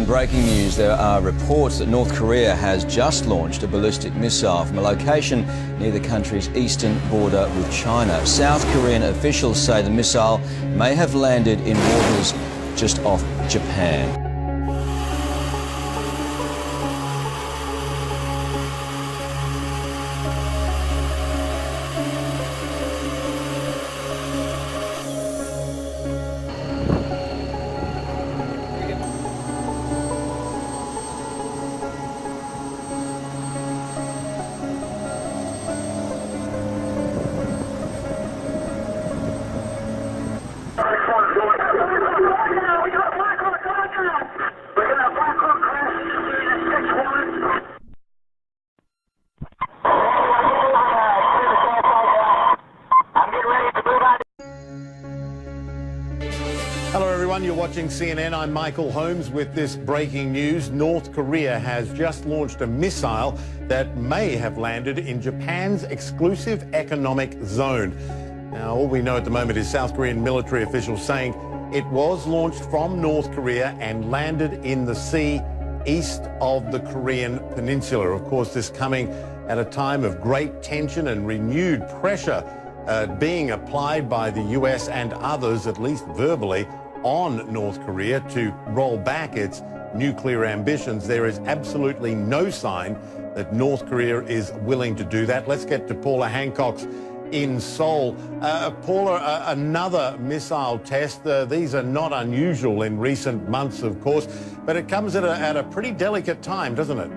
breaking news. There are reports that North Korea has just launched a ballistic missile from a location near the country's eastern border with China. South Korean officials say the missile may have landed in waters just off Japan. Hello everyone, you're watching CNN. I'm Michael Holmes with this breaking news. North Korea has just launched a missile that may have landed in Japan's exclusive economic zone. Now, all we know at the moment is South Korean military officials saying it was launched from North Korea and landed in the sea east of the Korean peninsula. Of course, this coming at a time of great tension and renewed pressure being applied by the US and others, at least verbally, on North Korea to roll back its nuclear ambitions. There is absolutely no sign that North Korea is willing to do that. Let's get to Paula Hancock's in Seoul. Paula, another missile test. These are not unusual in recent months, of course, but it comes at a pretty delicate time, doesn't it?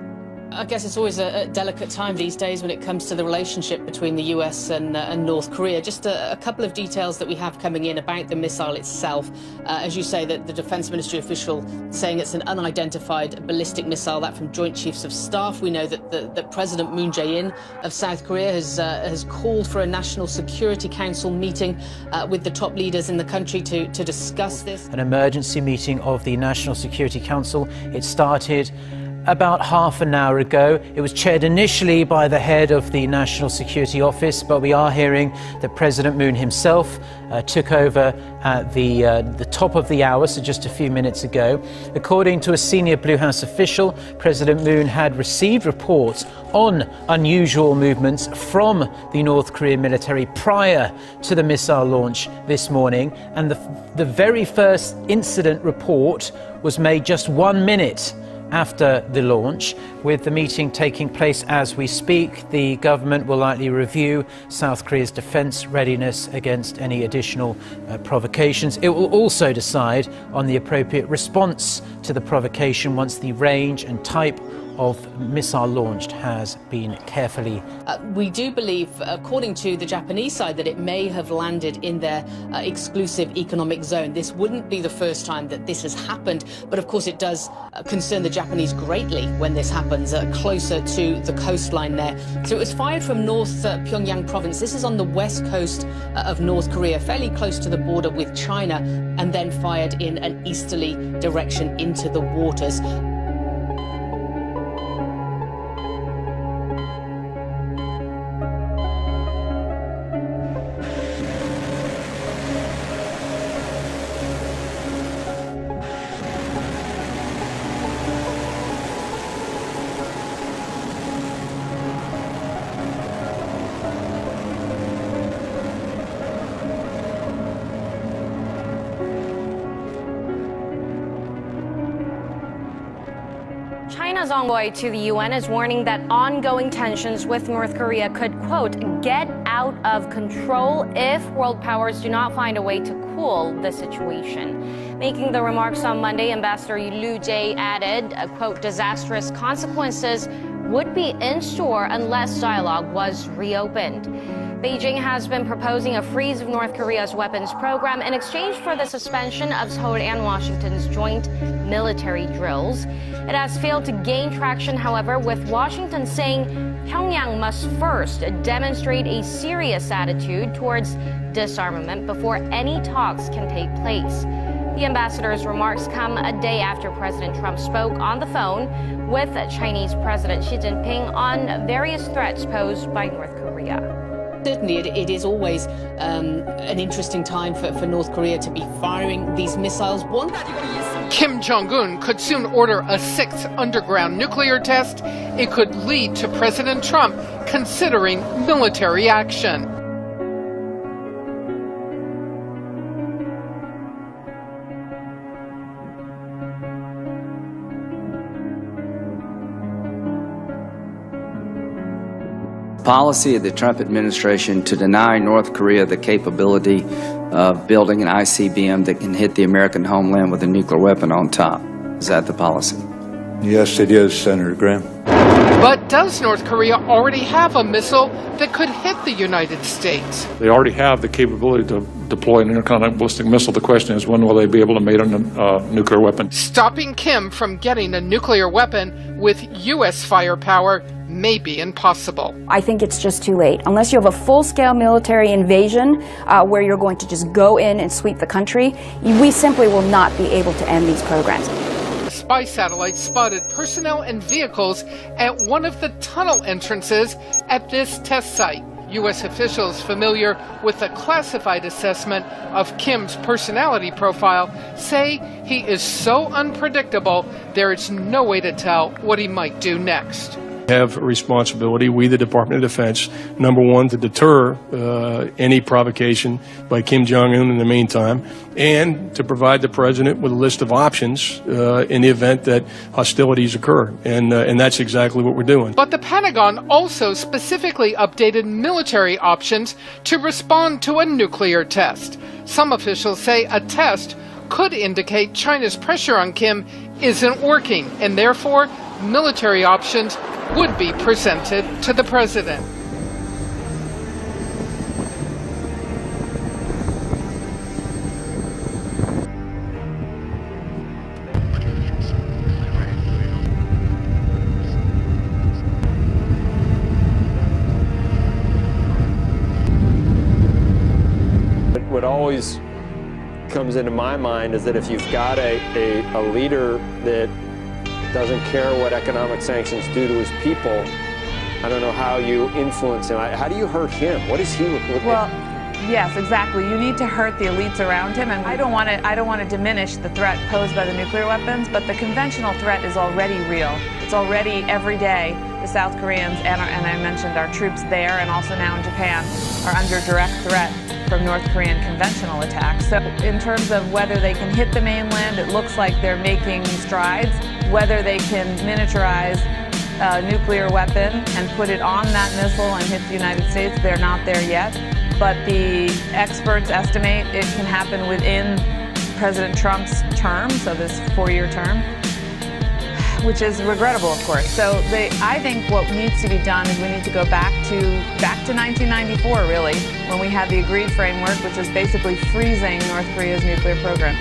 I guess it's always a delicate time these days when it comes to the relationship between the US and North Korea. Just a couple of details that we have coming in about the missile itself. As you say, that the Defense Ministry official saying it's an unidentified ballistic missile, that from Joint Chiefs of Staff. We know that President Moon Jae-in of South Korea has called for a National Security Council meeting with the top leaders in the country to discuss this. An emergency meeting of the National Security Council. It started about half an hour ago. It was chaired initially by the head of the National Security Office, but we are hearing that President Moon himself took over at the top of the hour, so just a few minutes ago. According to a senior Blue House official, President Moon had received reports on unusual movements from the North Korean military prior to the missile launch this morning, and the very first incident report was made just 1 minute after the launch. With the meeting taking place as we speak, the government will likely review South Korea's defense readiness against any additional provocations. It will also decide on the appropriate response to the provocation once the range and type of missile launched has been carefully. We do believe, according to the Japanese side, that it may have landed in their exclusive economic zone. This wouldn't be the first time that this has happened, but of course it does concern the Japanese greatly when this happens closer to the coastline there. So it was fired from North Pyongyang province. This is on the west coast of North Korea, fairly close to the border with China, and then fired in an easterly direction into the waters. China's envoy to the UN is warning that ongoing tensions with North Korea could, quote, get out of control if world powers do not find a way to cool the situation. Making the remarks on Monday, Ambassador Liu Jie added, quote, disastrous consequences would be in store unless dialogue was reopened. Beijing has been proposing a freeze of North Korea's weapons program in exchange for the suspension of Seoul and Washington's joint military drills. It has failed to gain traction, however, with Washington saying Pyongyang must first demonstrate a serious attitude towards disarmament before any talks can take place. The ambassador's remarks come a day after President Trump spoke on the phone with Chinese President Xi Jinping on various threats posed by North Korea. Certainly, it is always an interesting time for North Korea to be firing these missiles. One Kim Jong-un could soon order a 6th underground nuclear test. It could lead to President Trump considering military action. Policy of the Trump administration to deny North Korea the capability of building an ICBM that can hit the American homeland with a nuclear weapon on top. Is that the policy? Yes, it is, Senator Graham. But does North Korea already have a missile that could hit the United States? They already have the capability to deploy an intercontinental ballistic missile. The question is, when will they be able to make a nuclear weapon? Stopping Kim from getting a nuclear weapon with U.S. firepower may be impossible. I think it's just too late. Unless you have a full-scale military invasion where you're going to just go in and sweep the country, we simply will not be able to end these programs. Spy satellites spotted personnel and vehicles at one of the tunnel entrances at this test site. U.S. officials familiar with the classified assessment of Kim's personality profile say he is so unpredictable there is no way to tell what he might do next. Have a responsibility, we the Department of Defense, number one, to deter any provocation by Kim Jong-un in the meantime, and to provide the president with a list of options in the event that hostilities occur. And that's exactly what we're doing. But the Pentagon also specifically updated military options to respond to a nuclear test. Some officials say a test could indicate China's pressure on Kim isn't working, and therefore military options would be presented to the president. What always comes into my mind is that if you've got a leader that doesn't care what economic sanctions do to his people, I don't know how you influence him. How do you hurt him? What does he look like? Well, yes, exactly. You need to hurt the elites around him, and I don't want to diminish the threat posed by the nuclear weapons, but the conventional threat is already real. It's already every day. The South Koreans and I mentioned our troops there and also now in Japan are under direct threat from North Korean conventional attacks. So in terms of whether they can hit the mainland, it looks like they're making strides. Whether they can miniaturize a nuclear weapon and put it on that missile and hit the United States, they're not there yet. But the experts estimate it can happen within President Trump's term, so this 4-year term, which is regrettable, of course. So I think what needs to be done is we need to go back to 1994, really, when we had the agreed framework, which was basically freezing North Korea's nuclear program.